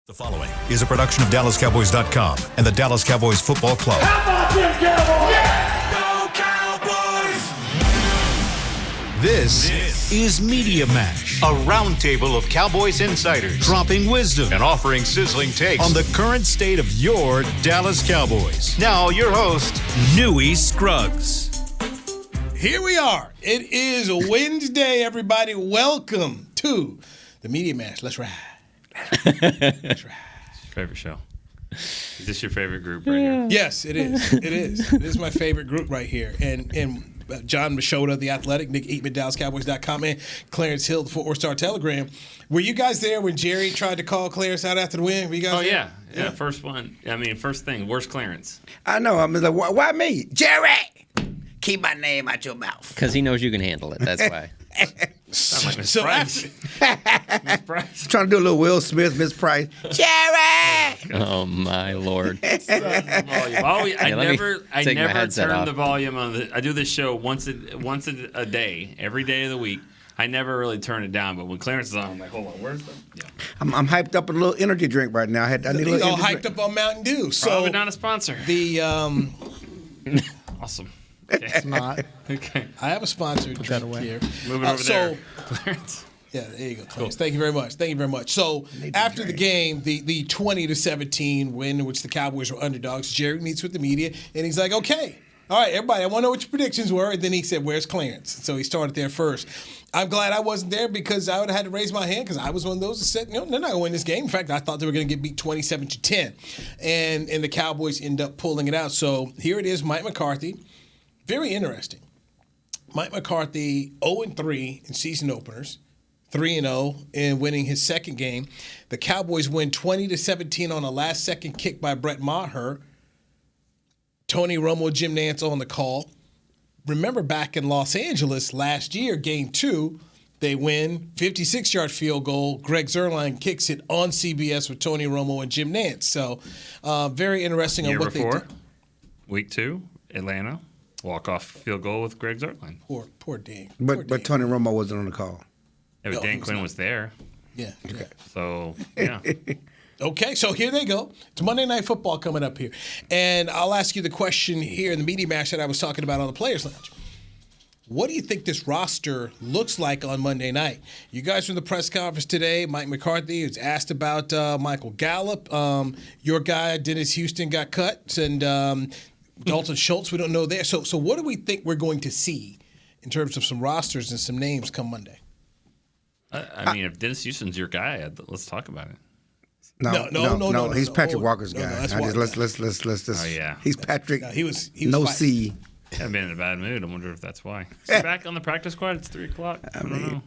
The following is a production of DallasCowboys.com and the Dallas Cowboys Football Club. How about them Cowboys? Yeah! Go Cowboys! This is Media Mash, a roundtable of Cowboys insiders dropping wisdom and offering sizzling takes on the current state of your Dallas Cowboys. Now, your host, Newy Scruggs. Here we are. It is Wednesday, everybody. Welcome to the Media Mash. Let's ride. That's right. It's your favorite show. Is this your favorite group right here? Yes, it is. It is. It is my favorite group right here. And John Machota, The Athletic, Nick Eatman, DallasCowboys.com, and Clarence Hill, the Fort Worth Star Telegram. Were you guys there when Jerry tried to call Clarence out after the win? Were you guys there? Yeah. First one. I mean, first thing. Where's Clarence? I know. I'm like, why me? Jerry! Keep my name out your mouth. Because he knows you can handle it. That's why. Sound like Miss So Price. Miss Price. Trying to do a little Will Smith, Miss Price. Jerry! Oh, my Lord. I let me never take my headset turn off. the volume on I do this show once a day, every day of the week. I never really turn it down, but when Clarence is on, I'm like, hold on, where's the? Yeah. I'm hyped up on a little energy drink right now. I need a He's little all energy hyped drink. up on Mountain Dew. So Probably not a sponsor. the Awesome. Okay. it's not. Okay. I have a sponsored drink here. Moving over there. So, Clarence. yeah, there you go, Clarence. Thank you very much. Thank you very much. So after the game, the 20-17 win, in which the Cowboys were underdogs, Jerry meets with the media, and he's like, okay, all right, everybody, I want to know what your predictions were. And then he said, where's Clarence? So he started there first. I'm glad I wasn't there because I would have had to raise my hand because I was one of those that said, no, they're not going to win this game. In fact, I thought they were going to get beat 27-10. And the Cowboys end up pulling it out. So here it is, Mike McCarthy. Very interesting. Mike McCarthy 0-3 in season openers, 3-0 in winning his second game. The Cowboys win 20-17 on a last-second kick by Brett Maher. Tony Romo, Jim Nantz on the call. Remember back in Los Angeles last year, game 2, they win 56-yard field goal. Greg Zuerlein kicks it on CBS with Tony Romo and Jim Nantz. So very interesting on what they did. Week 2, Atlanta. Walk-off field goal with Greg Zuerlein. Poor Dave. But Tony Romo wasn't on the call. Yeah, but No, Dan he was Quinn not. was there. Yeah. Okay. So, yeah. Okay, so here they go. It's Monday Night Football coming up here. And I'll ask you the question here in the Media Mash that I was talking about on the Players Lounge. What do you think this roster looks like on Monday night? You guys from the press conference today, Mike McCarthy was asked about Michael Gallup. Your guy, Dennis Houston, got cut. And Dalton Schultz, we don't know there. So what do we think we're going to see in terms of some rosters and some names come Monday? I mean, if Dennis Houston's your guy, let's talk about it. No. He's Patrick Walker's No, guy. that's I just, Walker. let's. Oh, yeah. He's Patrick. No, he was no fighting. C. I've been in a bad mood. I wonder if that's why. Is he back on the practice squad? It's 3 o'clock. I don't know.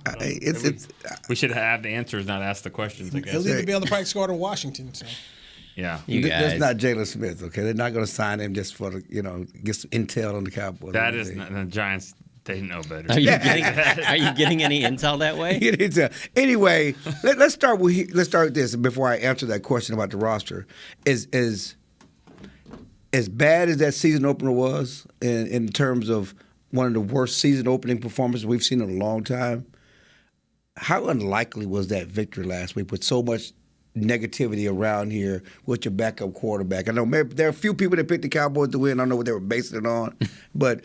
We should have the answers, not ask the questions, I guess. He'll either be on the practice squad in Washington. So. Yeah. That's not Jalen Smith, okay? They're not going to sign him just for get some intel on the Cowboys. That is not, the Giants. They know better. Are you getting any intel that way? Anyway, let's start with this before I answer that question about the roster. Is as bad as that season opener was in terms of one of the worst season opening performances we've seen in a long time, how unlikely was that victory last week with so much negativity around here with your backup quarterback? I know maybe there are a few people that picked the Cowboys to win. I don't know what they were basing it on, but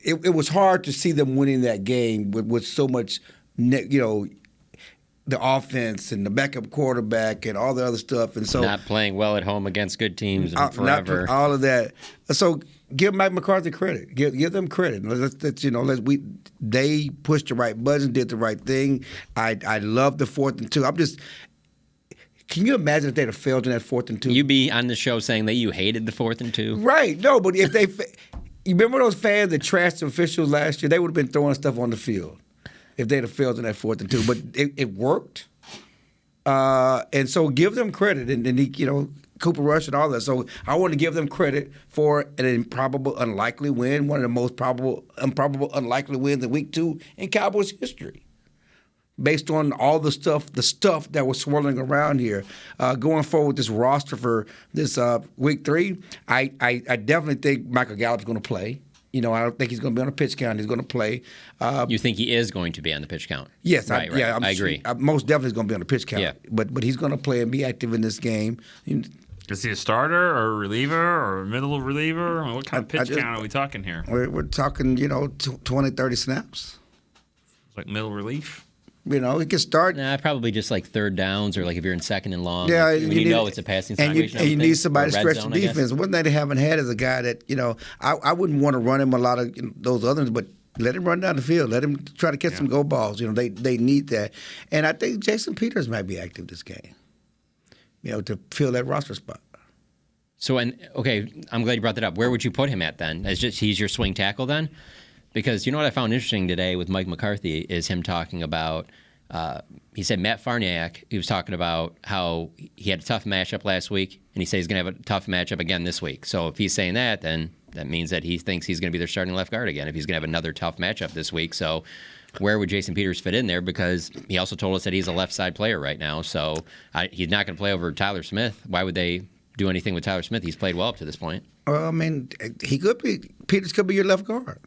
it was hard to see them winning that game with so much, the offense and the backup quarterback and all the other stuff, and so Not playing well at home against good teams and forever. all of that. So give Mike McCarthy credit. Give them credit. They pushed the right buttons, did the right thing. I love the 4th and 2. Can you imagine if they'd have failed in that 4th and 2? You'd be on the show saying that you hated the 4th and 2. Right. No, but if they you remember those fans that trashed the officials last year? They would have been throwing stuff on the field if they'd have failed in that 4th and 2. But it worked. And so give them credit. And Cooper Rush and all that. So I want to give them credit for an improbable, unlikely win, one of the most improbable, unlikely wins in Week 2 in Cowboys history. Based on all the stuff that was swirling around here, going forward with this roster for this Week 3, I definitely think Michael Gallup's going to play. I don't think he's going to be on the pitch count. He's going to play. You think he is going to be on the pitch count? Yes, right. Yeah, I agree. Most definitely is going to be on the pitch count. Yeah. But he's going to play and be active in this game. Is he a starter or a reliever or a middle reliever? I mean, what kind of pitch count are we talking here? We're talking, 20, 30 snaps. Like middle relief? He can start. Nah, probably just like third downs or like if you're in second and long. Yeah, when you know it's a passing situation. And you need somebody to stretch the defense. One thing they haven't had is a guy that, I wouldn't want to run him a lot of those others, but let him run down the field. Let him try to catch some go balls. They need that. And I think Jason Peters might be active this game, to fill that roster spot. So, I'm glad you brought that up. Where would you put him at then? He's your swing tackle then? Because you know what I found interesting today with Mike McCarthy is him talking about, he said Matt Farniak, he was talking about how he had a tough matchup last week, and he said he's going to have a tough matchup again this week. So if he's saying that, then that means that he thinks he's going to be their starting left guard again if he's going to have another tough matchup this week. So where would Jason Peters fit in there? Because he also told us that he's a left side player right now. So he's not going to play over Tyler Smith. Why would they do anything with Tyler Smith? He's played well up to this point. Well, Peters could be your left guard.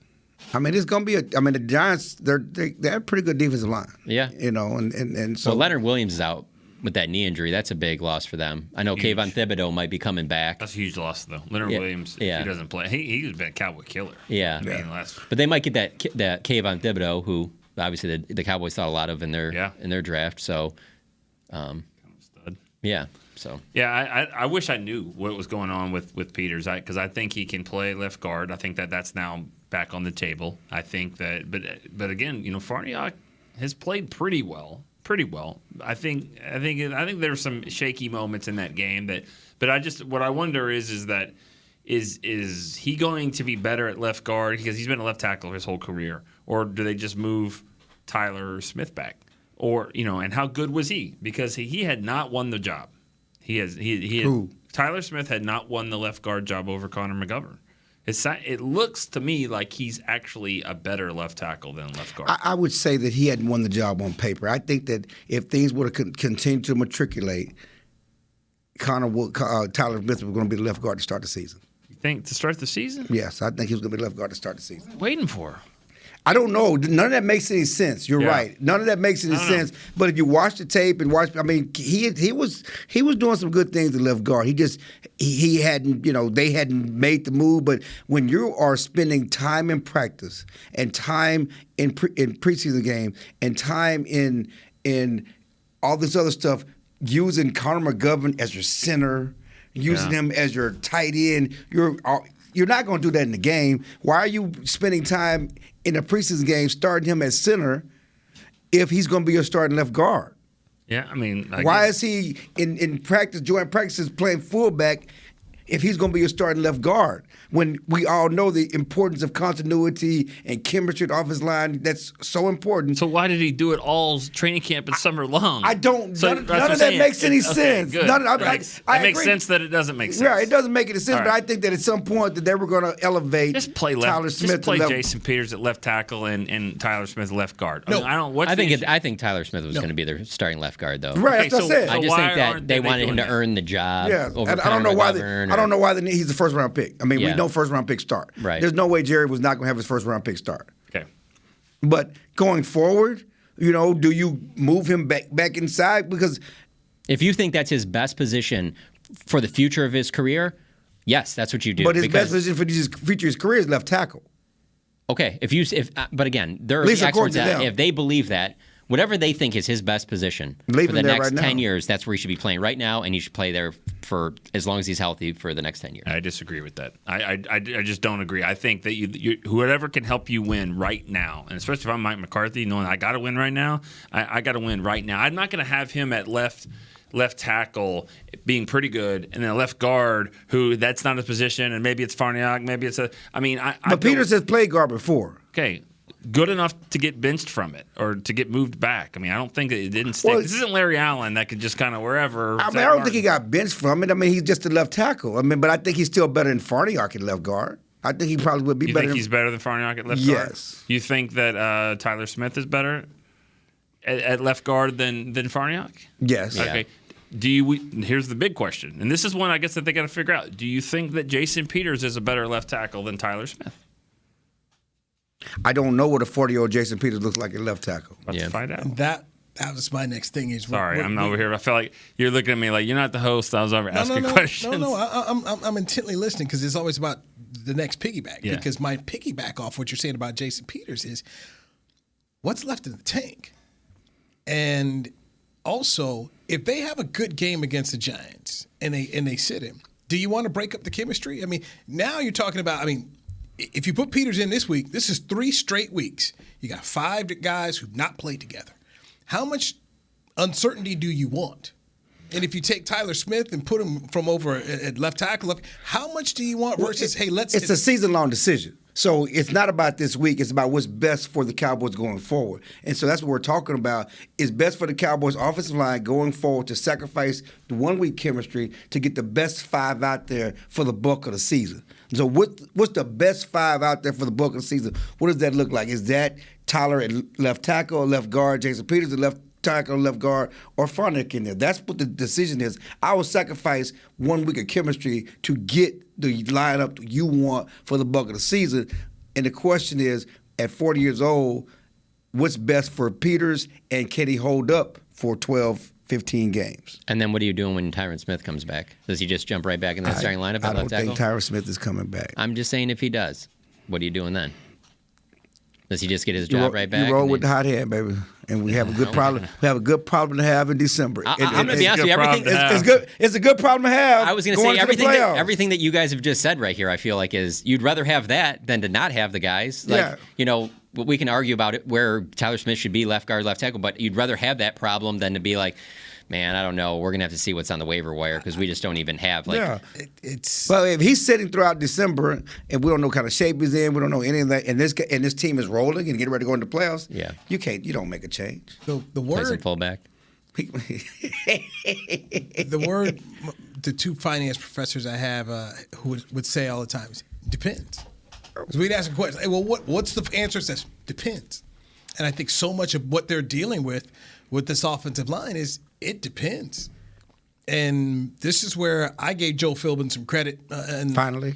It's going to be the Giants, they have a pretty good defensive line. Yeah. And so. Well, Leonard Williams is out with that knee injury. That's a big loss for them. I know Kayvon Thibodeau might be coming back. That's a huge loss, though. Leonard Williams, if he doesn't play, he's been a Cowboy killer. Yeah. But they might get that Kayvon Thibodeau, who obviously the Cowboys thought a lot of in their draft. So, stud. Yeah. So I wish I knew what was going on with Peters, because I think he can play left guard. I think that's now back on the table. I think that, but again, Farniak has played pretty well. I think there's some shaky moments in that game but what I wonder is he going to be better at left guard because he's been a left tackle his whole career, or do they just move Tyler Smith back, or and how good was he, because he had not won the job. Tyler Smith had not won the left guard job over Connor McGovern. It looks to me like he's actually a better left tackle than left guard. I would say that he hadn't won the job on paper. I think that if things would have continued to matriculate, Tyler Smith was going to be the left guard to start the season. You think to start the season? Yes, I think he was going to be the left guard to start the season. Waiting for. I don't know. None of that makes any sense. You're right. None of that makes any sense. But if you watch the tape and he was doing some good things at left guard. He hadn't, they hadn't made the move. But when you are spending time in practice and time in preseason game and time in all this other stuff, using Connor McGovern as your center, using him as your tight end, you're not going to do that in the game. Why are you spending time in a preseason game starting him as center if he's going to be your starting left guard? Yeah, why is he in practice, joint practices, playing fullback if he's going to be your starting left guard? When we all know the importance of continuity and chemistry at the offensive line, that's so important. So why did he do it all training camp and summer long? I don't. None of that makes any sense. Good. It makes sense that it doesn't make sense. Yeah, it doesn't make any sense. But I think that at some point that they were going to elevate Tyler Smith. Just play Jason Peters at left tackle and Tyler Smith left guard. No, I think Tyler Smith was going to be their starting left guard though. Right, that's what I said. I just think that they wanted him to earn the job. Yeah, over I don't know why. I don't know why he's the first round pick. We know first round pick start. Right. There's no way Jerry was not going to have his first round pick start. Okay. But going forward, do you move him back inside? Because if you think that's his best position for the future of his career, yes, that's what you do. But his best position for the future of his career is left tackle. Okay. But again, there are the experts that if they believe that, whatever they think is his best position for the next 10 years, that's where he should be playing right now, and he should play there for as long as he's healthy for the next 10 years. I disagree with that. I just don't agree. I think that whoever can help you win right now, and especially if I'm Mike McCarthy, knowing I got to win right now, I got to win right now. I'm not going to have him at left tackle being pretty good, and then a left guard who that's not his position, and maybe it's Farniak, maybe it's But Peters has played guard before. Okay. Good enough to get benched from it or to get moved back. I don't think that it didn't stick. This isn't Larry Allen that could just kind of wherever. I don't think he got benched from it. He's just a left tackle. But I think he's still better than Farniak at left guard. I think he probably would be better. You think he's better than Farniak at left guard? Yes. You think that Tyler Smith is better at left guard than Farniak? Yes. Okay. Here's the big question, and this is one I guess that they got to figure out. Do you think that Jason Peters is a better left tackle than Tyler Smith? I don't know what a 40-year-old Jason Peters looks like at left tackle. Let's find out. That was my next thing. Is Sorry, I'm over here. I feel like you're looking at me like you're not the host. I was over asking questions. No, I'm intently listening because it's always about the next piggyback. Yeah. Because my piggyback off what you're saying about Jason Peters is what's left in the tank. And also, if they have a good game against the Giants and they sit him, do you want to break up the chemistry? I mean, now you're talking about, if you put Peters in this week, this is 3 straight weeks. You got 5 guys who've not played together. How much uncertainty do you want? And if you take Tyler Smith and put him from over at left tackle, how much do you want versus, It's a season-long decision. So it's not about this week. It's about what's best for the Cowboys going forward. And so that's what we're talking about. It's best for the Cowboys offensive line going forward to sacrifice the 1-week chemistry to get the best 5 out there for the bulk of the season. So what's the best 5 out there for the bulk of the season? What does that look like? Is that Tyler at left tackle, left guard, Jason Peters at left tackle, left guard, or Farnick in there? That's what the decision is. I will sacrifice 1 week of chemistry to get the lineup you want for the bulk of the season. And the question is, at 40 years old, what's best for Peters, and can he hold up for 12, 15 games? And then what are you doing when Tyron Smith comes back? Does he just jump right back in that starting lineup at I left don't tackle? think Tyron Smith is coming back. I'm just saying if he does, what are you doing then? Does he just get his job right back? You roll with the hot hand, baby. And we have a good problem. We have a good problem to have in December. I'm going to be honest with you. Everything it's good. It's a good problem to have. I was going to say everything that you guys have just said right here. I feel like is you'd rather have that than to not have the guys. Like, we can argue about it where Tyler Smith should be left guard, left tackle, but you'd rather have that problem than to be like, man, I don't know. We're gonna have to see what's on the waiver wire because we just don't even have it's. Well, if he's sitting throughout December and we don't know what kind of shape he's in, we don't know any of that, and this team is rolling and getting ready to go into the playoffs. Yeah, you don't make a change. The word fullback. The word the 2 finance professors I have who would say all the time is depends. Because we'd ask a question, hey, well, what's the answer? Says depends, and I think so much of what they're dealing with this offensive line is it depends. And this is where I gave Joe Philbin some credit. And finally.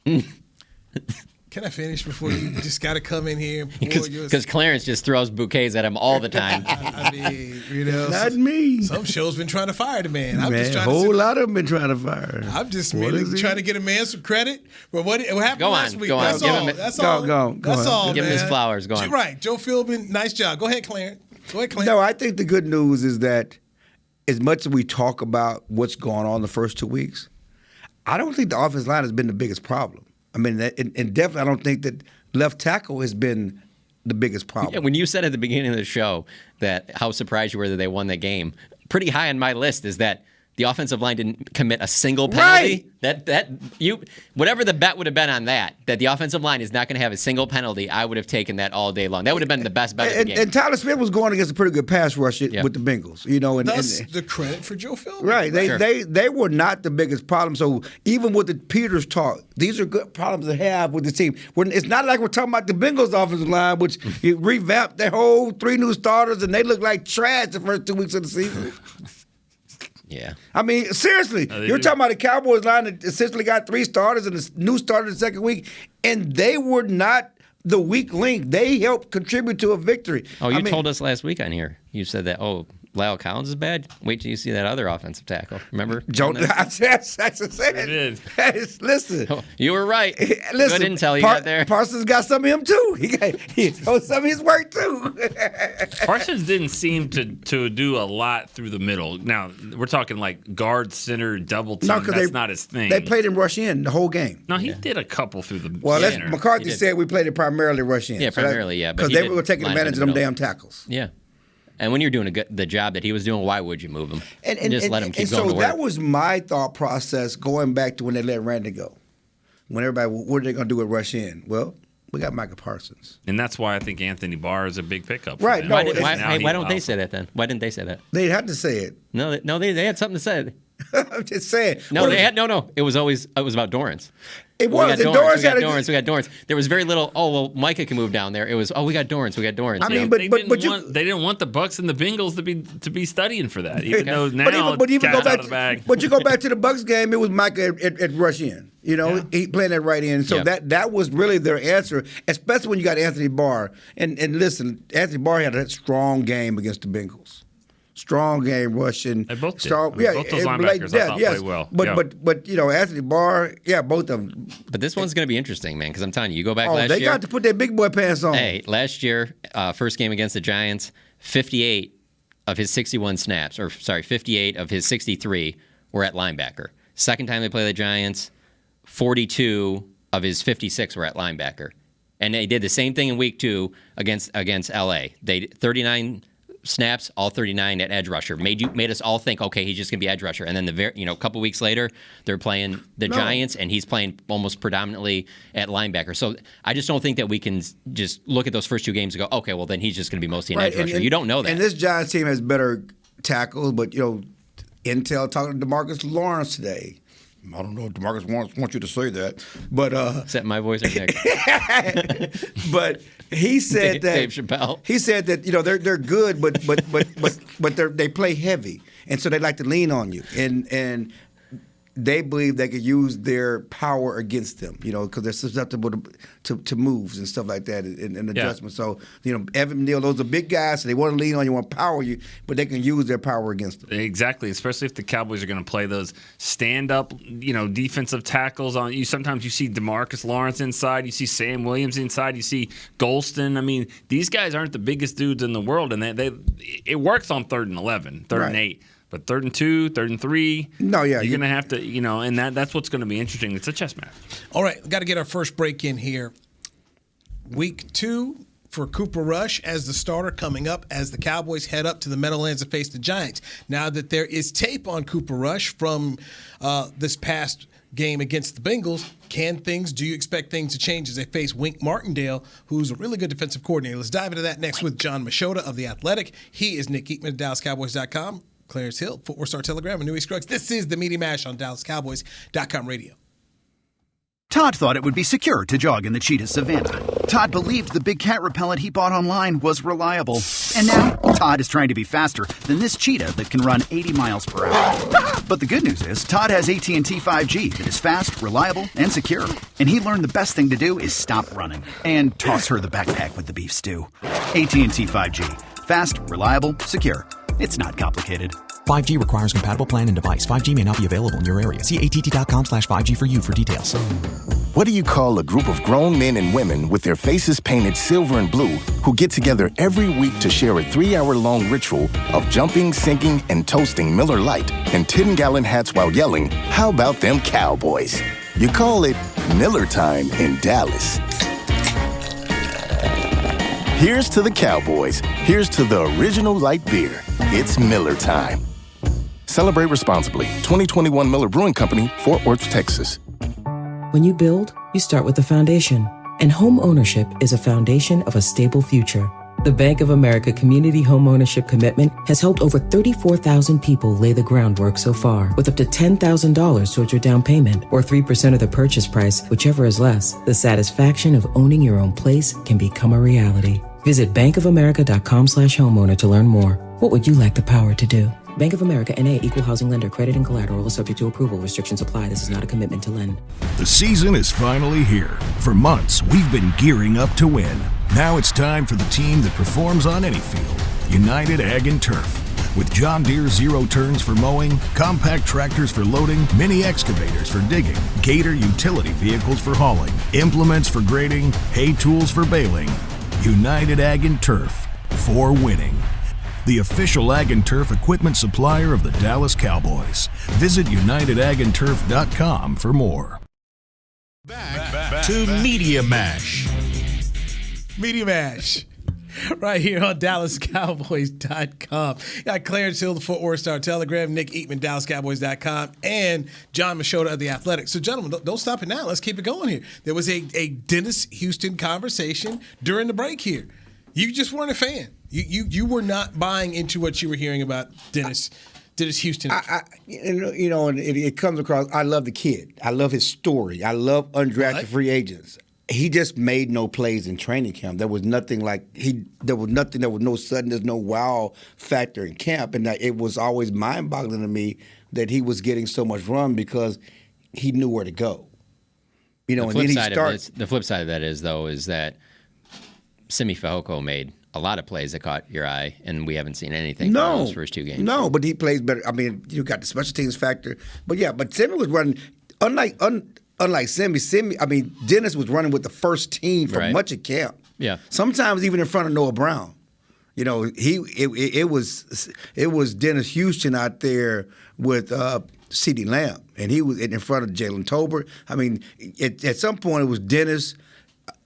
Can I finish before you just got to come in here? Because Clarence just throws bouquets at him all the time. I mean, not me. Some shows been trying to fire the man. A whole lot of them been trying to fire. I'm just merely trying to get a man some credit. But what happened last week? That's all. That's all. That's all. Give him his flowers. Go on. Right, Joe Philbin. Nice job. Go ahead, Clarence. No, I think the good news is that as much as we talk about what's going on the first 2 weeks, I don't think the offensive line has been the biggest problem. I mean, and definitely I don't think that left tackle has been the biggest problem. Yeah, when you said at the beginning of the show that how surprised you were that they won that game, pretty high on my list is that the offensive line didn't commit a single penalty. Right. Whatever the bet would have been on that the offensive line is not going to have a single penalty, I would have taken that all day long. That would have been the best bet of the game. And Tyler Smith was going against a pretty good pass rush with the Bengals. And that's the credit for Joe Philbin. Right. They were not the biggest problem. So even with the Peters talk, these are good problems to have with the team. It's not like we're talking about the Bengals offensive line, which you revamped their whole 3 new starters and they look like trash the first 2 weeks of the season. Yeah. I mean, seriously, you're talking about the Cowboys line that essentially got 3 starters and a new starter the second week, and they were not the weak link. They helped contribute to a victory. Oh, you told us last week on here. You said that, Lyle Collins is bad? Wait till you see that other offensive tackle. Remember? Joe, that's it. Listen. Oh, you were right. Listen, good intel you got there. Parsons got some of him, too. He told some of his work, too. Parsons didn't seem to do a lot through the middle. Now, we're talking like guard, center, double team. That's not his thing. They played him rush in the whole game. No, he did a couple through the center. McCarthy said we played it primarily rush in. Yeah, primarily, yeah. Because they were taking advantage of them damn tackles. Yeah. And when you're doing the job that he was doing, why would you move him? And just let him keep going to work. So that was my thought process going back to when they let Randy go. When everybody, what are they going to do with rush in? Well, we got Micah Parsons. And that's why I think Anthony Barr is a big pickup. For right. them. Why don't they say that then? Why didn't they say that? They had to say it. No, they had something to say. I'm just saying. No, it was about Dorrance. It was. We got Dorrance. There was very little. Oh well, Micah can move down there. It was. Oh, we got Dorrance. I mean, they didn't want the Bucks and the Bengals to be studying for that. Even though now, but even go back. Out of the bag. But you go back to the Bucks game. It was Micah at rush in. He playing that right end. So that was really their answer, especially when you got Anthony Barr. And listen, Anthony Barr had a strong game against the Bengals. Strong game rushing. They both did. Strong, both those linebackers I thought played well. But Anthony Barr, both of them. But this one's going to be interesting, man, because I'm telling you go back last year. They got to put their big boy pants on. Hey, last year, first game against the Giants, 58 of his 61 snaps, 58 of his 63 were at linebacker. Second time they play the Giants, 42 of his 56 were at linebacker. And they did the same thing in week 2 against LA. They 39 snaps, all 39 at edge rusher. Made us all think, okay, he's just gonna be edge rusher. And then a couple weeks later, they're playing the Giants, and he's playing almost predominantly at linebacker. So I just don't think that we can just look at those first 2 games and go, okay, well then he's just gonna be mostly an edge rusher. You don't know that. And this Giants team has better tackles, but Intel talking to DeMarcus Lawrence today. I don't know if DeMarcus wants you to say that, but is that my voice or Nick? But he said Dave Chappelle. He said that they're good, but they play heavy, and so they like to lean on you, and they believe they could use their power against them, because they're susceptible to moves and stuff like that and adjustments. So, Evan Neal, those are big guys, so they want to lean on you, want to power you, but they can use their power against them. Exactly, especially if the Cowboys are going to play those stand-up, defensive tackles on you. Sometimes you see DeMarcus Lawrence inside, you see Sam Williams inside, you see Golston. I mean, these guys aren't the biggest dudes in the world, and it works on 3rd and 11, 3rd and 8. But 3rd and 2, 3rd and 3, you're going to have to, and that's what's going to be interesting. It's a chess match. All right, got to get our first break in here. Week 2 for Cooper Rush as the starter coming up as the Cowboys head up to the Meadowlands to face the Giants. Now that there is tape on Cooper Rush from this past game against the Bengals, do you expect things to change as they face Wink Martindale, who's a really good defensive coordinator? Let's dive into that next with John Machota of The Athletic. He is Nick Eatman of DallasCowboys.com. Clarence Hill, Footwear Star Telegram, and Newey Scruggs. This is the Media Mash on DallasCowboys.com radio. Todd thought it would be secure to jog in the cheetah savanna. Todd believed the big cat repellent he bought online was reliable. And now, Todd is trying to be faster than this cheetah that can run 80 miles per hour. But the good news is, Todd has AT&T 5G that is fast, reliable, and secure. And he learned the best thing to do is stop running and toss her the backpack with the beef stew. AT&T 5G. Fast, reliable, secure. It's not complicated. 5G requires compatible plan and device. 5G may not be available in your area. See att.com/5G for you for details. What do you call a group of grown men and women with their faces painted silver and blue who get together every week to share a 3-hour-long ritual of jumping, singing, and toasting Miller Lite and 10-gallon hats while yelling, "How about them Cowboys?" You call it Miller Time in Dallas. Here's to the Cowboys. Here's to the original light beer. It's Miller Time. Celebrate responsibly. 2021 Miller Brewing Company, Fort Worth, Texas. When you build, you start with the foundation. And home ownership is a foundation of a stable future. The Bank of America Community Home Ownership Commitment has helped over 34,000 people lay the groundwork so far, with up to $10,000 towards your down payment or 3% of the purchase price, whichever is less. The satisfaction of owning your own place can become a reality. Visit bankofamerica.com/homeowner to learn more. What would you like the power to do? Bank of America N.A. Equal Housing Lender. Credit and collateral is subject to approval. Restrictions apply. This is not a commitment to lend. The season is finally here. For months, we've been gearing up to win. Now it's time for the team that performs on any field. United Ag and Turf. With John Deere zero turns for mowing, compact tractors for loading, mini excavators for digging, Gator utility vehicles for hauling, implements for grading, hay tools for baling. United Ag and Turf. For winning. The official Ag and Turf equipment supplier of the Dallas Cowboys. Visit UnitedAgAndTurf.com for more. Back to Media Mash. Media Mash. Right here on DallasCowboys.com. Got Clarence Hill, the Footwear Star Telegram, Nick Eatman, DallasCowboys.com, and John Machota of The Athletic. So, gentlemen, don't stop it now. Let's keep it going here. There was a Dennis Houston conversation during the break here. You just weren't a fan. You were not buying into what you were hearing about Dennis Dennis Houston. And it comes across. I love the kid. I love his story. I love undrafted free agents. He just made no plays in training camp. There was nothing There was no suddenness, no wow factor in camp, and it was always mind-boggling to me that he was getting so much run because he knew where to go. The flip side of that is that Simi Fehoko made a lot of plays that caught your eye, and we haven't seen anything from those first 2 games. No, but he plays better. I mean, you got the special teams factor, but Simi was running unlike Simi. I mean, Dennis was running with the first team for much of camp. Yeah, sometimes even in front of Noah Brown. It was Dennis Houston out there with CeeDee Lamb, and he was in front of Jalen Tolbert. I mean, at some point it was Dennis,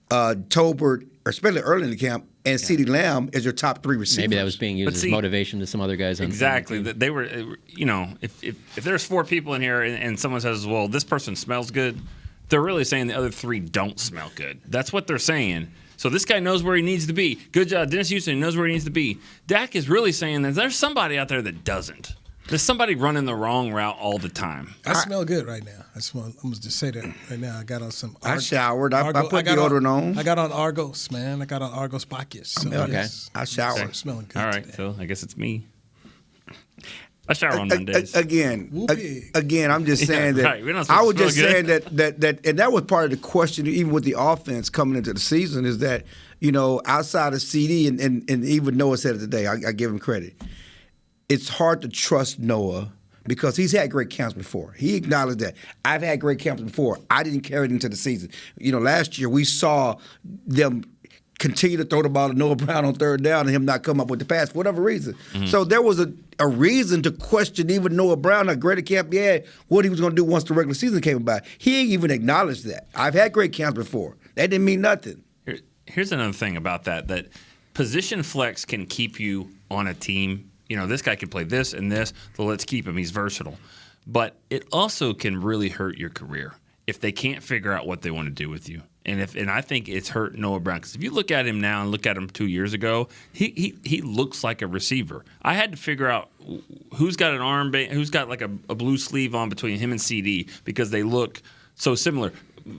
Tolbert, or especially early in the camp, and CeeDee Lamb as your top 3 receivers. Maybe that was being used as motivation to some other guys. Exactly. They were, if there's 4 people in here and someone says, well, this person smells good, they're really saying the other 3 don't smell good. That's what they're saying. So this guy knows where he needs to be. Good job. Dennis Houston knows where he needs to be. Dak is really saying that there's somebody out there that doesn't. There's somebody running the wrong route all the time. I smell good right now. I'm going to just say that right now. I got on some I showered. I put deodorant on. I got on Argos, man. I got on Argos Pockets. So okay. Yes, I showered. I'm smelling good all right, today. so I guess it's me. I shower on Mondays. Again, I'm just saying that. Right, I was just good. saying that, and that was part of the question, even with the offense coming into the season, is that outside of CD and even Noah said it today. I give him credit. It's hard to trust Noah because he's had great camps before. He acknowledged that. I've had great camps before. I didn't carry it into the season. Last year we saw them continue to throw the ball to Noah Brown on 3rd down and him not come up with the pass for whatever reason. Mm-hmm. So there was a reason to question even Noah Brown, how great a camp he had, what he was going to do once the regular season came by. He even acknowledged that. I've had great camps before. That didn't mean nothing. Here's another thing about that position flex can keep you on a team. This guy can play this and this, so let's keep him. He's versatile. But it also can really hurt your career if they can't figure out what they want to do with you. And I think it's hurt Noah Brown because if you look at him now and look at him 2 years ago, he looks like a receiver. I had to figure out who's got an armband, who's got like a blue sleeve on between him and CD because they look so similar.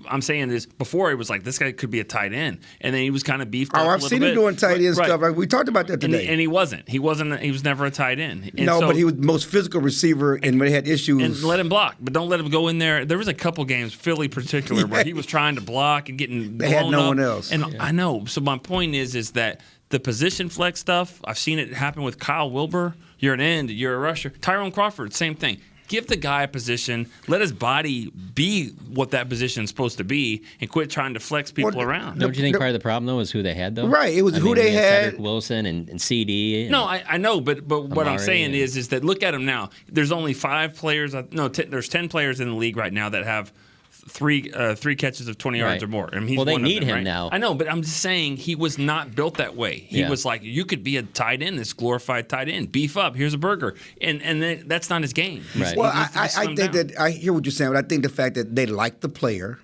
I'm saying is before it was like this guy could be a tight end, and then he was kind of beefed up. I've seen him doing tight end stuff. We talked about that today. And he wasn't. He was never a tight end. And but he was the most physical receiver, and when he had issues. And let him block, but don't let him go in there. There was a couple games, Philly particular, where he was trying to block and getting they had no one else. And I know. So my point is that the position flex stuff, I've seen it happen with Kyle Wilbur. You're an end. You're a rusher. Tyrone Crawford, same thing. Give the guy a position. Let his body be what that position is supposed to be, and quit trying to flex people around. Don't you think part of the problem though is who they had though? Right, it was who they had. Cedric Wilson and CD. No, I know, but what I'm saying is that look at him now. There's only 5 players. There's 10 players in the league right now that have three catches of 20 yards or more. I mean, he's they one need of them, him right? now. I know, but I'm just saying he was not built that way. He was like, you could be a tight end, this glorified tight end. Beef up. Here's a burger, and that's not his game. Right. Well, I think that I hear what you're saying, but I think the fact that they like the player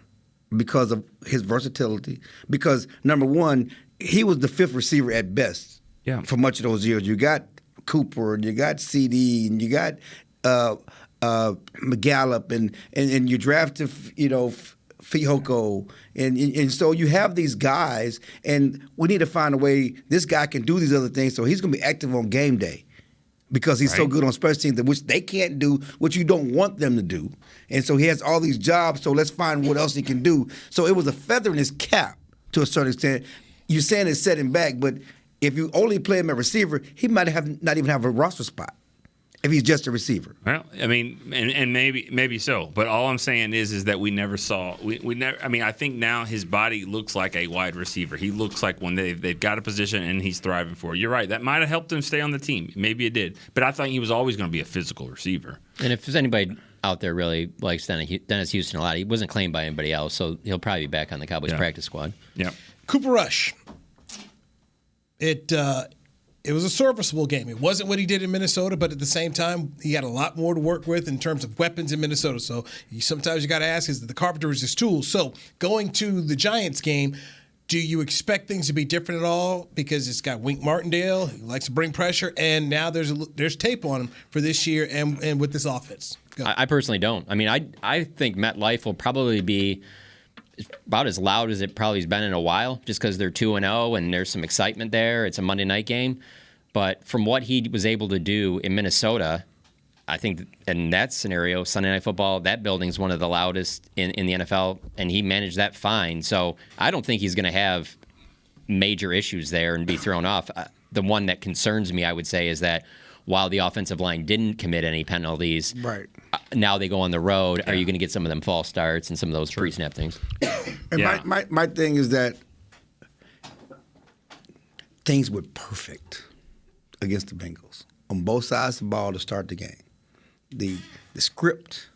because of his versatility. Because number one, he was the 5th receiver at best. Yeah. For much of those years, you got Cooper, and you got CD, and you got. McGallop and you drafted Fehoko and so you have these guys and we need to find a way this guy can do these other things so he's going to be active on game day because he's so good on special teams which they can't do what you don't want them to do and so he has all these jobs so let's find what else he can do so it was a feather in his cap to a certain extent. You're saying it's setting back but if you only play him at receiver he might not even have a roster spot. If he's just a receiver. Well, I mean, and maybe so. But all I'm saying is that we never saw. We never. I mean, I think now his body looks like a wide receiver. He looks like when they've got a position and he's thriving for it. You're right. That might have helped him stay on the team. Maybe it did. But I thought he was always going to be a physical receiver. And if there's anybody out there really likes Dennis Houston a lot, he wasn't claimed by anybody else, so he'll probably be back on the Cowboys practice squad. Yeah. Cooper Rush. It was a serviceable game. It wasn't what he did in Minnesota, but at the same time, he had a lot more to work with in terms of weapons in Minnesota. So sometimes you got to ask, is the carpenter is his tool? So going to the Giants game, Do you expect things to be different at all? Because it's got Wink Martindale, he likes to bring pressure, and now there's tape on him for this year and with this offense. I personally don't. I mean, I think MetLife will probably be about as loud as it probably has been in a while, just because they're 2-0 and there's some excitement there. It's a Monday night game. But from what he was able to do in Minnesota, I think in that scenario, Sunday Night Football, that building's one of the loudest in the NFL, and he managed that fine. So I don't think he's going to have major issues there and be thrown off. The one that concerns me, I would say, is that while the offensive line didn't commit any penalties, right now they go on the road. Are you going to get some of them false starts and some of those pre-snap things? And my thing is that things were perfect against the Bengals on both sides of the ball to start the game. The script,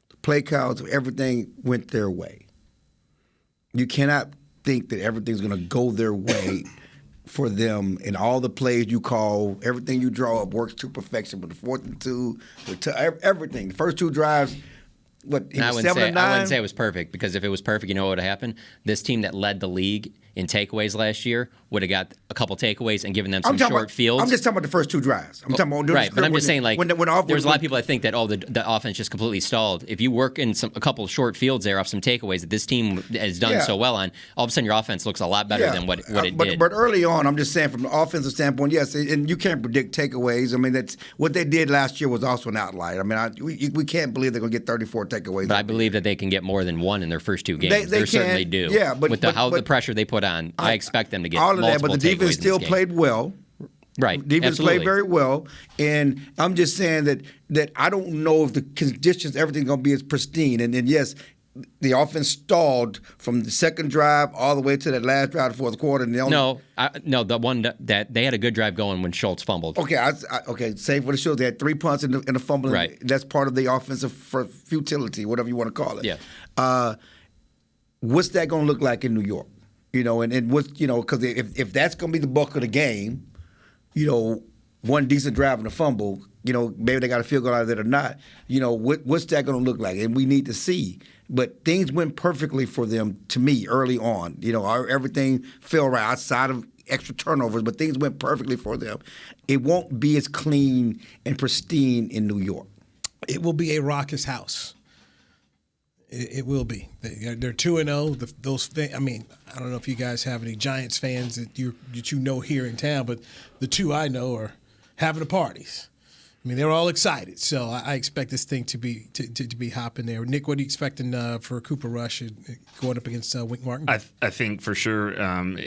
the play calls, everything went their way. You cannot think that everything's going to go their way for them, and all the plays you call, everything you draw up works to perfection. But the 4th and 2, everything, the first 2 drives, what, I was 7 and 9? I wouldn't say it was perfect, because if it was perfect, you know what would have happened? This team that led the league in takeaways last year would have got a couple takeaways and given them some short fields. I'm just talking about the first 2 drives. I'm talking about right, but I'm just saying, like, there's a lot of people that think that the offense just completely stalled. If you work in a couple of short fields there off some takeaways that this team has done so well on, all of a sudden your offense looks a lot better than what it did. But early on, I'm just saying from the offensive standpoint, yes, and you can't predict takeaways. I mean, that's what they did last year was also an outlier. I mean, we can't believe they're going to get 34 takeaways. But I believe that they can get more than one in their first 2 games. They certainly do. Yeah, but with the pressure they put on, I expect them to get all of that. But the defense still played well. Right. Defense played very well. And I'm just saying that I don't know if the conditions, everything's going to be as pristine. And yes, the offense stalled from the second drive all the way to that last drive of the fourth quarter. And the one that they had a good drive going when Schultz fumbled. Okay, save for the Schultz. They had 3 punts and a fumble. Right. That's part of the offensive futility, whatever you want to call it. Yeah. What's that going to look like in New York? And what's, because if that's going to be the bulk of the game, one decent drive and a fumble, maybe they got a field goal out of it or not. What's that going to look like? And we need to see. But things went perfectly for them to me early on. Everything fell right outside of extra turnovers, but things went perfectly for them. It won't be as clean and pristine in New York. It will be a raucous house. It will be. They're 2-0. Those I mean, I don't know if you guys have any Giants fans that you know here in town, but the 2 I know are having the parties. I mean, they're all excited. So I expect this thing to be hopping there. Nick, what are you expecting for Cooper Rush going up against Wink Martin? I think for sure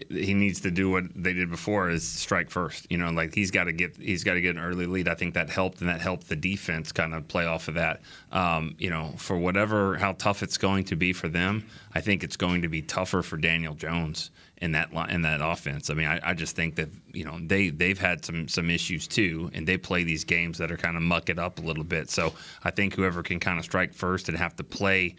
he needs to do what they did before, is strike first. Like he's got to get an early lead. I think that helped, and that helped the defense kind of play off of that. For how tough it's going to be for them, I think it's going to be tougher for Daniel Jones in that offense. I mean, I just think that they've had some issues too, and they play these games that are kind of muck it up a little bit. So I think whoever can kind of strike first and have to play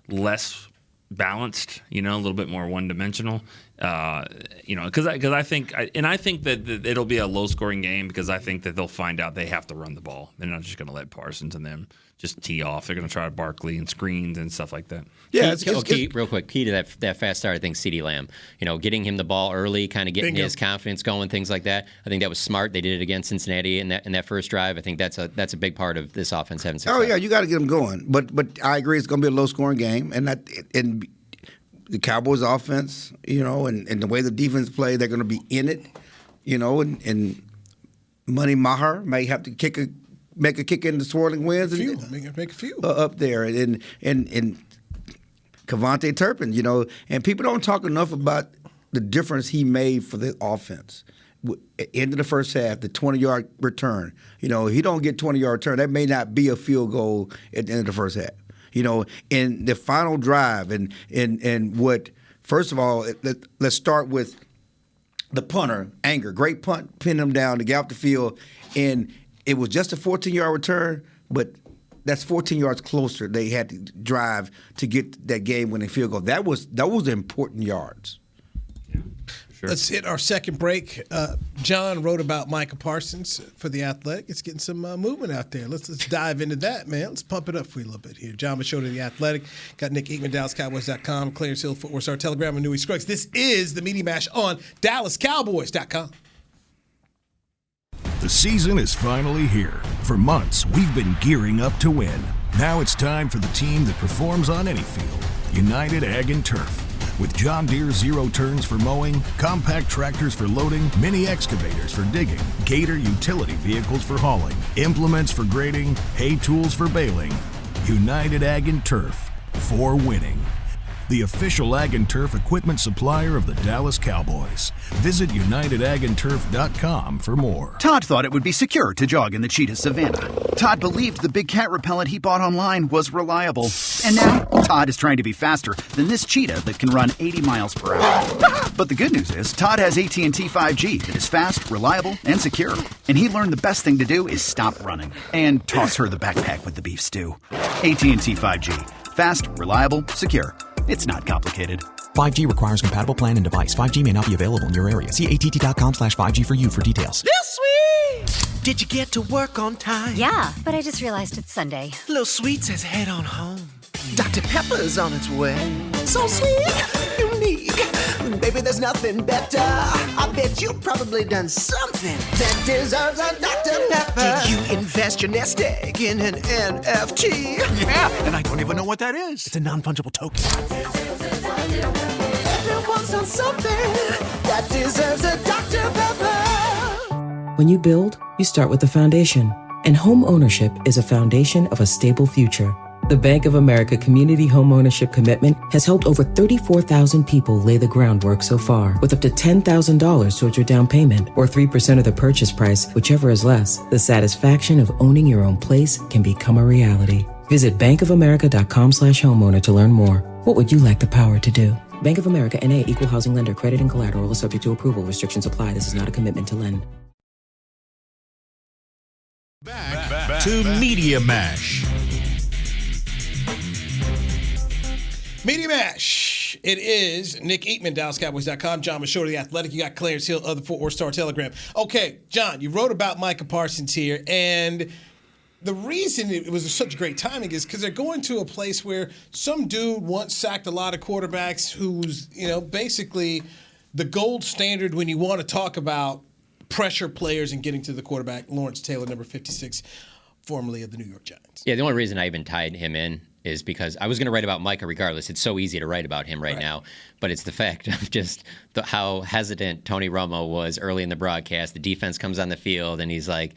less balanced, a little bit more one-dimensional, because I think that it'll be a low-scoring game, because I think that they'll find out they have to run the ball. They're not just going to let Parsons and them just tee off. They're going to try Barkley and screens and stuff like that. Yeah, real quick, key to that fast start, I think CeeDee Lamb, getting him the ball early, kind of getting his confidence going, things like that. I think that was smart. They did it against Cincinnati in that first drive. I think that's a big part of this offense having success. Oh yeah, you got to get them going. But I agree, it's going to be a low-scoring game, and the Cowboys' offense, and the way the defense play, they're going to be in it, and Money Maher may have to make a kick in the swirling winds make a few up there, and Kevontae Turpin, and people don't talk enough about the difference he made for the offense. End of the first half, the 20-yard return. He don't get 20-yard return. That may not be a field goal at the end of the first half. In the final drive, and what, first of all, let's start with the punter, Anger. Great punt, pinned him down to get off the field, and it was just a 14-yard return, but that's 14 yards closer they had to drive to get that game-winning field goal. That was important yards. Yeah, Sure. Let's hit our second break. John wrote about Micah Parsons for The Athletic. It's getting some movement out there. Let's dive into that, man. Let's pump it up for you a little bit here. John Machota, The Athletic. Got Nick Eatman, DallasCowboys.com. Clarence Hill, Footwear Star Telegram, and Newey Scruggs. This is the Media Mash on DallasCowboys.com. The season is finally here. For months, we've been gearing up to win. Now it's time for the team that performs on any field. United Ag and Turf. With John Deere zero turns for mowing, compact tractors for loading, mini excavators for digging, Gator utility vehicles for hauling, implements for grading, hay tools for baling. United Ag and Turf, for winning. The official Ag and Turf equipment supplier of the Dallas Cowboys. Visit UnitedAgAndTurf.com for more. Todd thought it would be secure to jog in the cheetah savanna. Todd believed the big cat repellent he bought online was reliable. And now, Todd is trying to be faster than this cheetah that can run 80 miles per hour. But the good news is, Todd has AT&T 5G that is fast, reliable, and secure. And he learned the best thing to do is stop running and toss her the backpack with the beef stew. AT&T 5G. Fast, reliable, secure. It's not complicated. 5G requires compatible plan and device. 5G may not be available in your area. See att.com/5G for you for details. Lil Sweet! Did you get to work on time? Yeah, but I just realized it's Sunday. Lil Sweet says head on home. Dr. Pepper's on its way. So sweet, unique. Baby, there's nothing better. I bet you've probably done something that deserves a Dr. Pepper. Did you invest your nest egg in an NFT? Yeah, and I don't even know what that is. It's a non-fungible token. Everyone's done something that deserves a Dr. Pepper. When you build, you start with the foundation. And home ownership is a foundation of a stable future. The Bank of America Community Homeownership Commitment has helped over 34,000 people lay the groundwork so far, with up to $10,000 towards your down payment or 3% of the purchase price, whichever is less. The satisfaction of owning your own place can become a reality. Visit bankofamerica.com/homeowner to learn more. What would you like the power to do? Bank of America N.A. Equal Housing Lender. Credit and collateral is subject to approval. Restrictions apply. This is not a commitment to lend. Back to Media Mash. Media Mash. It is Nick Eatman, DallasCowboys.com. John Machota, The Athletic. You got Clarence Hill of the Fort Worth Star Telegram. Okay, John, you wrote about Micah Parsons here, and the reason it was such great timing is because they're going to a place where some dude once sacked a lot of quarterbacks who's, basically the gold standard when you want to talk about pressure players and getting to the quarterback, Lawrence Taylor, number 56, formerly of the New York Giants. Yeah, the only reason I even tied him in is because I was going to write about Micah regardless. It's so easy to write about him right now. But it's the fact of just how hesitant Tony Romo was early in the broadcast. The defense comes on the field, and he's like,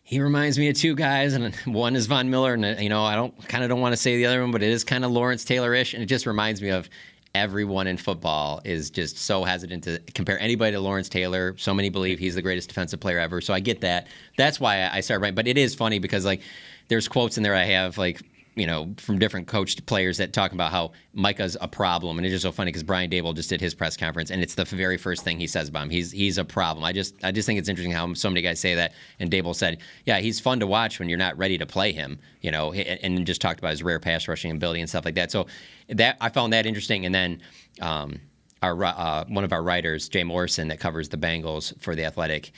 he reminds me of two guys, and one is Von Miller, and I don't want to say the other one, but it is kind of Lawrence Taylor-ish, and it just reminds me of everyone in football is just so hesitant to compare anybody to Lawrence Taylor. So many believe he's the greatest defensive player ever. So I get that. That's why I started writing. But it is funny because there's quotes in there I have from different coached players that talk about how Micah's a problem. And it's just so funny because Brian Dable just did his press conference, and it's the very first thing he says about him. He's a problem. I just think it's interesting how so many guys say that. And Dable said, yeah, he's fun to watch when you're not ready to play him, and just talked about his rare pass rushing ability and stuff like that. So that I found that interesting. And then one of our writers, Jay Morrison, that covers the Bengals for The Athletic,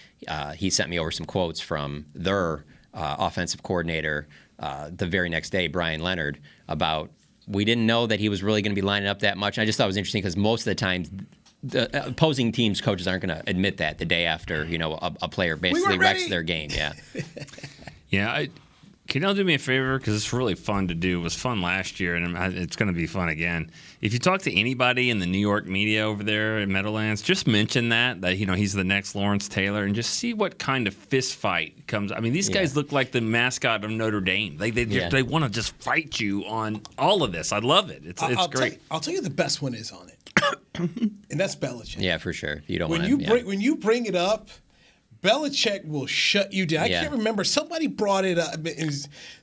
he sent me over some quotes from their offensive coordinator the very next day, Brian Leonard, about we didn't know that he was really going to be lining up that much. And I just thought it was interesting because most of the time, the opposing teams' coaches aren't going to admit that the day after a player basically wrecks their game. Yeah. Yeah. Can y'all do me a favor? Because it's really fun to do. It was fun last year, and it's going to be fun again. If you talk to anybody in the New York media over there in Meadowlands, just mention that he's the next Lawrence Taylor, and just see what kind of fist fight comes. I mean, these guys look like the mascot of Notre Dame. They want to just fight you on all of this. I love it. It's great. I'll tell you the best one is on it, and that's Belichick. Yeah, for sure. You don't when you bring it up. Belichick will shut you down. I can't remember. Somebody brought it up.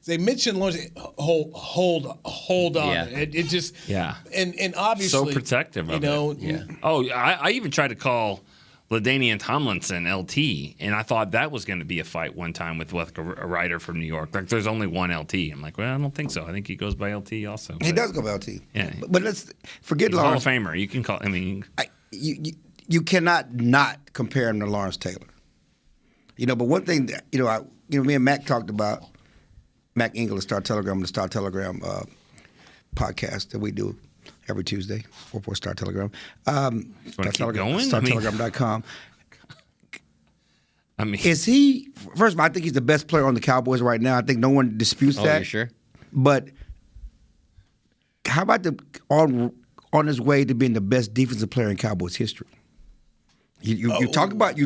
They mentioned Lawrence. Hold on. Yeah. It just and obviously so protective of it. Yeah. Oh, I even tried to call LaDainian Tomlinson LT, and I thought that was going to be a fight one time with a writer from New York. Like, there's only one LT. I'm like, well, I don't think so. I think he goes by LT also. He does go by LT. Yeah. But let's forget He's Lawrence. Hall of Famer. You can call. I mean, you cannot not compare him to Lawrence Taylor. But one thing that, me and Mac talked about, Mac Engel, the Star Telegram podcast that we do every Tuesday, 4 Star Telegram. StarTelegram.com. I mean, is he? First of all, I think he's the best player on the Cowboys right now. I think no one disputes that. You sure? But how about on his way to being the best defensive player in Cowboys history? You talk about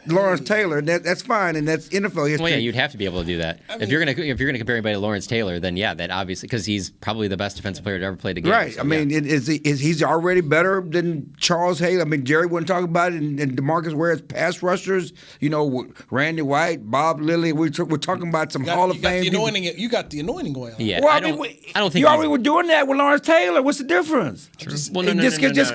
Lawrence Taylor, and that's fine, and that's NFL history. Well, yeah, you'd have to be able to do that. If you're gonna compare anybody to Lawrence Taylor, then yeah, that obviously, because he's probably the best defensive player to ever play the game. Right. So, I mean, he's already better than Charles Haley. I mean, Jerry wouldn't talk about it, and DeMarcus Ware's pass rushers. Randy White, Bob Lilly. We're talking about some Hall of Fame. You got the anointing oil. Yeah. Well, I don't think you already were doing that with Lawrence Taylor. What's the difference? Just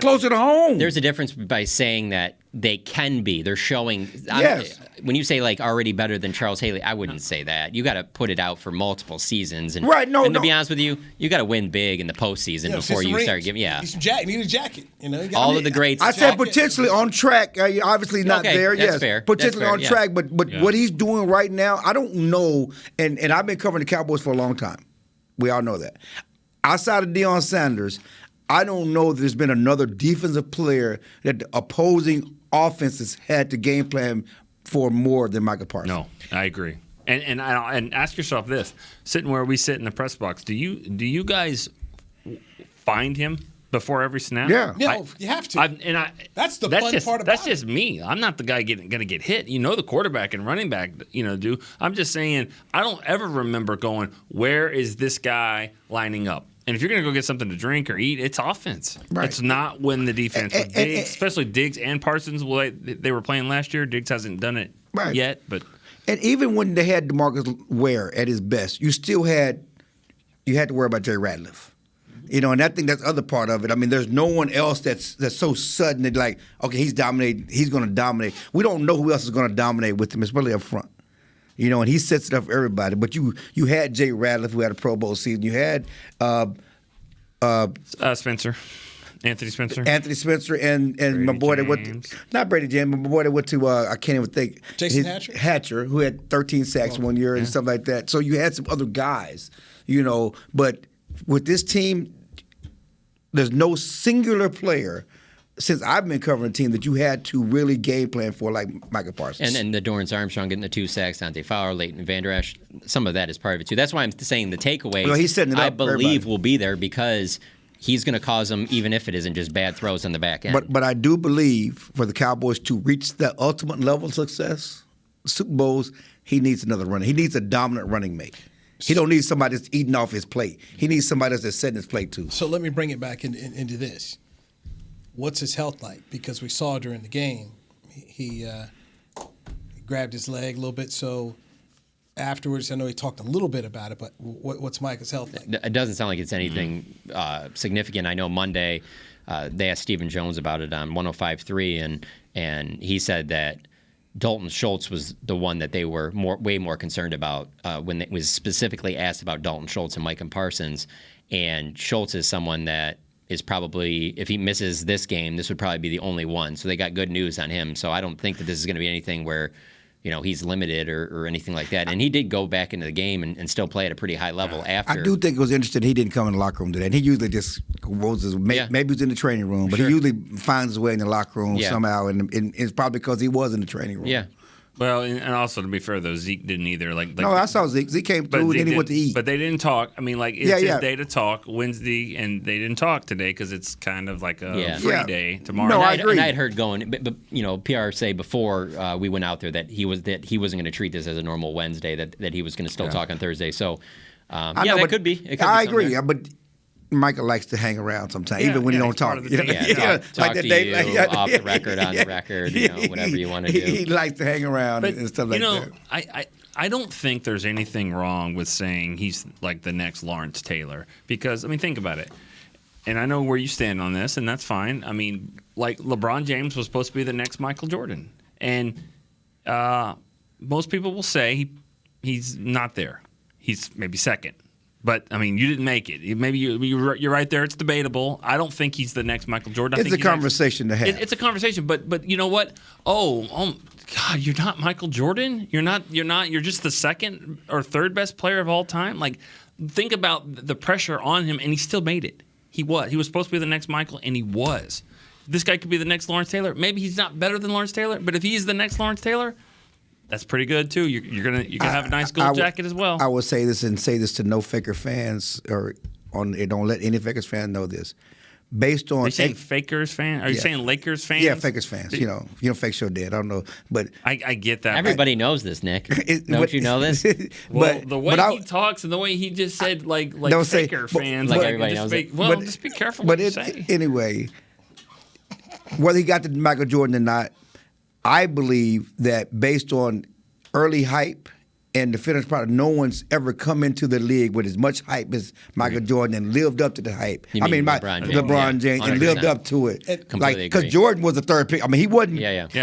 closer to home. There's a difference by saying that they can be. They're showing. Yes. When you say already better than Charles Haley, I wouldn't say that. You got to put it out for multiple seasons. And, right. No. And to be honest with you, you got to win big in the postseason before you start giving. Yeah. Need a jacket. All of the greats. I said potentially on track. Obviously not there. That's yes. fair. Potentially that's fair, on track. But what he's doing right now, I don't know. And I've been covering the Cowboys for a long time. We all know that. Outside of Deion Sanders, I don't know that there's been another defensive player that the opposing offenses had to game plan for more than Micah Parsons. No, I agree. And ask yourself this: sitting where we sit in the press box, do you guys find him before every snap? Yeah, you have to. That's the fun part about it. That's just me. I'm not the guy going to get hit. The quarterback and running back, do. I'm just saying I don't ever remember going, where is this guy lining up? And if you're going to go get something to drink or eat, it's offense. Right. It's not when the defense. Especially Diggs and Parsons, they were playing last year. Diggs hasn't done it yet, but and even when they had DeMarcus Ware at his best, you had to worry about Jay Ratliff. And I think that's the other part of it. I mean, there's no one else that's so sudden that okay, he's dominating. He's going to dominate. We don't know who else is going to dominate with him, especially up front. And he sets it up for everybody. But you had Jay Ratliff, who had a Pro Bowl season. You had Spencer. Anthony Spencer. And Brady my boy that went James. not Brady James, but my boy that went to I can't even think. Jason Hatcher, who had 13 sacks one year and stuff like that. So you had some other guys, But with this team, there's no singular player since I've been covering a team that you had to really game plan for, like Micah Parsons. And the Dorrance Armstrong getting the 2 sacks, Dante Fowler, Leighton Vander Esch, some of that is part of it too. That's why I'm saying the takeaways, he's setting it up I believe, will be there because he's going to cause them, even if it isn't just bad throws on the back end. But I do believe for the Cowboys to reach that ultimate level of success, Super Bowls, he needs another runner. He needs a dominant running mate. He don't need somebody that's eating off his plate. He needs somebody that's setting his plate too. So let me bring it back into this. What's his health like? Because we saw during the game, he grabbed his leg a little bit. So afterwards, I know he talked a little bit about it, but what's Micah's health like? It doesn't sound like it's anything significant. I know Monday they asked Stephen Jones about it on 105.3, and he said that Dalton Schultz was the one that they were way more concerned about when it was specifically asked about Dalton Schultz and Micah Parsons. And Schultz is someone that is probably, if he misses this game, this would probably be the only one. So they got good news on him. So I don't think that this is going to be anything where, he's limited or anything like that. And he did go back into the game and still play at a pretty high level after. I do think it was interesting he didn't come in the locker room today. And he usually just goes, maybe he's in the training room, but he usually finds his way in the locker room somehow. And it's probably because he was in the training room. Yeah. Well, and also to be fair though, Zeke didn't either. No, I saw Zeke. Zeke came through and then he went to eat. But they didn't talk. I mean, it's his day to talk Wednesday, and they didn't talk today because it's kind of like a free day tomorrow. No, I agree. And I had heard but PR say before we went out there that he wasn't going to treat this as a normal Wednesday. That he was going to still talk on Thursday. So that could be. It could I be agree, but Micah likes to hang around sometimes, even when he don't talk. Talk to you off the record, on the record, whatever you want to do. He likes to hang around and stuff like that. I don't think there's anything wrong with saying he's like the next Lawrence Taylor because, think about it. And I know where you stand on this, and that's fine. I mean, like LeBron James was supposed to be the next Michael Jordan. And most people will say he's not there. He's maybe second. But, I mean, you didn't make it. Maybe you're right there. It's debatable. I don't think he's the next Michael Jordan. It's a conversation to have. It's a conversation. But you know what? Oh, God, you're not Michael Jordan? You're not. You're just the second or third best player of all time? Like, think about the pressure on him, and he still made it. He was supposed to be the next Michael, and he was. This guy could be the next Lawrence Taylor. Maybe he's not better than Lawrence Taylor, but if he's the next Lawrence Taylor, that's pretty good too. You're gonna have a nice gold jacket as well. I will say this to no Faker fans, don't let any Fakers fan know this. Based on, are you saying Fakers fans? Are you saying Lakers fans? Yeah, Fakers fans. You know, Fake Show dead. I don't know, but I get that. Everybody knows this, Nick. Don't you know this? Well, the way he talks and the way he just said, like Faker fans, like everybody knows it. Well, just be careful what you say. Anyway, whether he got to Michael Jordan or not, I believe that based on early hype and the finished product, no one's ever come into the league with as much hype as Michael Jordan and lived up to the hype. LeBron James and lived up to it. Because Jordan was the third pick. I mean, he wasn't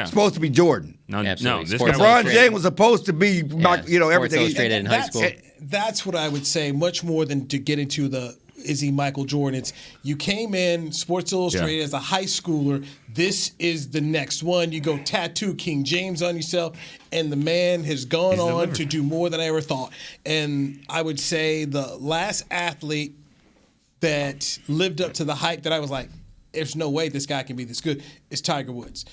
supposed to be Jordan. No. LeBron James was supposed to be, everything. Illustrated in high school. That's what I would say, much more than to get into is he Michael Jordan? It's you came in Sports Illustrated as a high schooler. This is the next one. You go tattoo King James on yourself, and the man has gone on to do more than I ever thought. And I would say the last athlete that lived up to the hype that I was like, there's no way this guy can be this good, is Tiger Woods.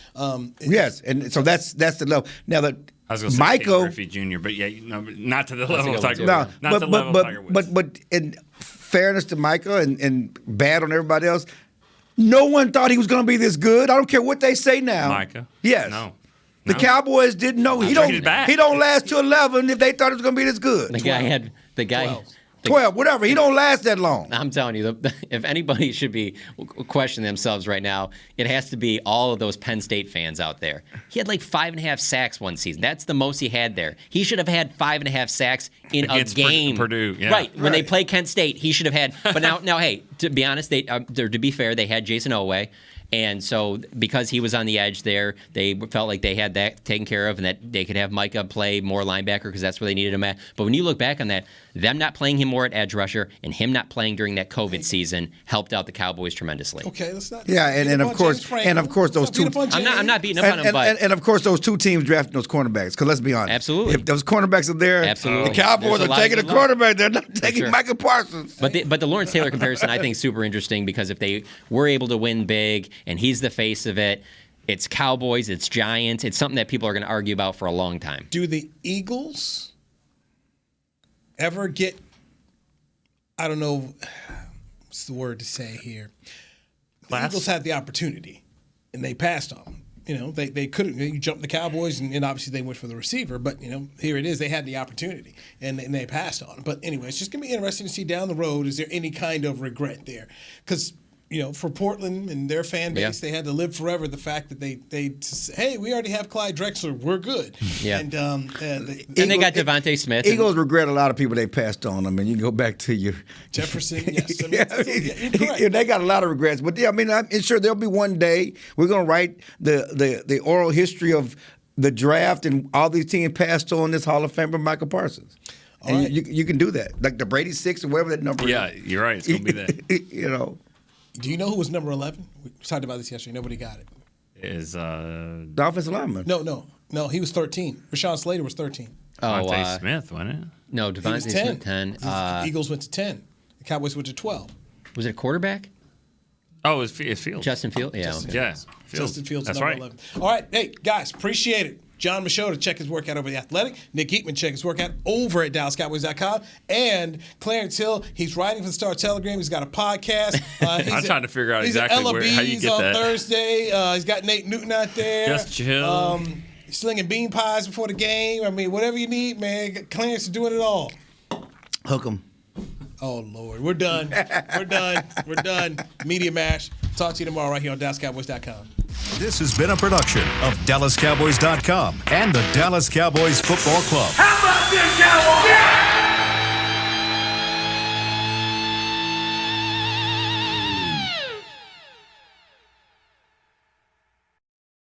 Yes, and so that's the level. Now that I was going to say Michael Griffey Jr., but not to the level of Tiger Woods. Not to the level of Tiger Woods. But in fairness to Michael and bad on everybody else, no one thought he was going to be this good. I don't care what they say now. Micah? Yes. No. The Cowboys didn't know. He don't last to 11 if they thought it was going to be this good. The guy 12, whatever. He don't last that long. I'm telling you, if anybody should be questioning themselves right now, it has to be all of those Penn State fans out there. He had like 5.5 sacks one season. That's the most he had there. He should have had 5.5 sacks in a game. Purdue, yeah. Right. When they play Kent State, he should have had. But now, hey, to be honest, to be fair, they had Jason Oweh. And so because he was on the edge there, they felt like they had that taken care of and that they could have Micah play more linebacker because that's where they needed him at. But when you look back on that, them not playing him more at edge rusher and him not playing during that COVID season helped out the Cowboys tremendously. Okay, let's not. Yeah, and of course those two. I'm not beating up on him, but and of course those two teams drafting those cornerbacks. Because let's be honest, absolutely, if those cornerbacks are there, absolutely, the Cowboys are taking a quarterback. They're not taking Micah Parsons. But the Lawrence Taylor comparison I think is super interesting because if they were able to win big and he's the face of it, it's Cowboys, it's Giants, it's something that people are going to argue about for a long time. Do the Eagles ever get, I don't know what's the word to say here. The Eagles had the opportunity and they passed on them. You know, they couldn't. You jumped the Cowboys, and obviously they went for the receiver. But, here it is. They had the opportunity, and they passed on it. But anyway, it's just going to be interesting to see down the road, is there any kind of regret there? Because, for Portland and their fan base, they had to live forever the fact that they hey, we already have Clyde Drexler. We're good. Yeah. And they got Devontae Smith. Eagles regret a lot of people they passed on. I mean, you can go back to your Jefferson. Yes. They got a lot of regrets. But, I'm sure there'll be one day we're going to write the oral history of the draft and all these teams passed on this Hall of Famer, Michael Parsons. And you can do that. Like the Brady 6 or whatever that number is. Yeah, you're right. It's going to be that. Do you know who was number 11? We talked about this yesterday. Nobody got it. Is the offensive lineman? No. He was 13. Rashawn Slater was 13. Devontae Smith, wasn't it? No, Devontae Smith 10. The Eagles went to 10. The Cowboys went to 12. Was it a quarterback? Oh, it was Fields. Justin Fields. Yeah. Fields. Justin Fields. That's number right. 11. All right, hey guys, appreciate it. John Machota, check his workout over at The Athletic. Nick Eatman, check his workout over at DallasCowboys.com. And Clarence Hill, he's writing for the Star Telegram. He's got a podcast. I'm trying to figure out exactly how you get on that. Thursday. He's got Nate Newton out there. Just chill. Slinging bean pies before the game. I mean, whatever you need, man. Clarence is doing it all. Hook 'em. Oh, Lord. We're done. We're done. Media Mash. Talk to you tomorrow right here on DallasCowboys.com. This has been a production of DallasCowboys.com and the Dallas Cowboys Football Club. How about this, Cowboys? Yeah!